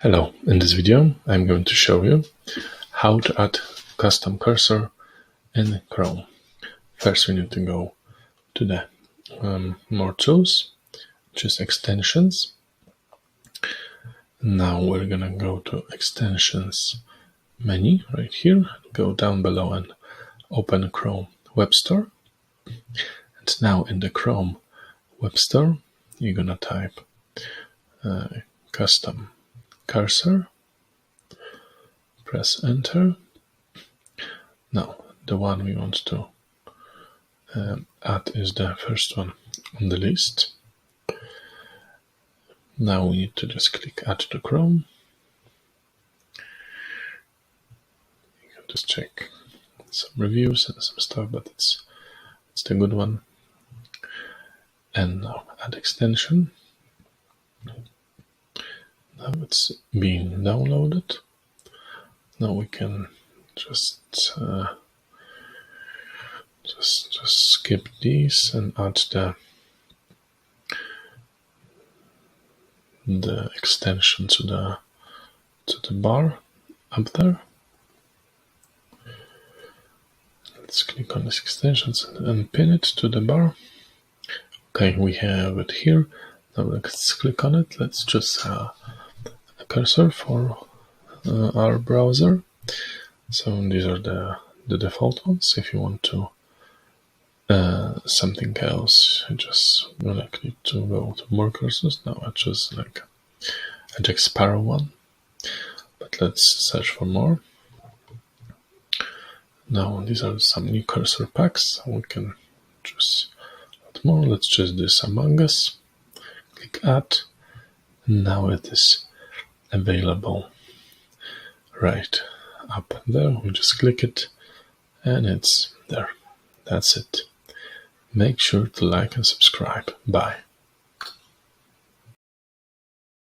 Hello, in this video I'm going to show you how to add custom cursor in Chrome. First we need to go to the More Tools, choose Extensions. Now we're gonna go to Extensions menu right here, go down below and open Chrome Web Store. And now in the Chrome Web Store you're gonna type custom cursor, press enter. Now the one we want to add is the first one on the list. Now we need to just click add to Chrome. You can just check some reviews and some stuff, but it's the good one. And now add extension. Now it's being downloaded. Now we can just skip these and add the extension to the bar up there. Let's click on these extensions and pin it to the bar. Okay, we have it here. Now let's click on it. Let's choose a cursor for our browser. So these are the default ones. If you want to something else, you just need to go to more cursors. Now I choose like a Jack Sparrow one, but let's search for more. Now these are some new cursor packs. We can choose a lot more. Let's choose this Among Us. Click add. Now it is available right up there. We just click it and it's there. That's it. Make sure to like and subscribe. Bye.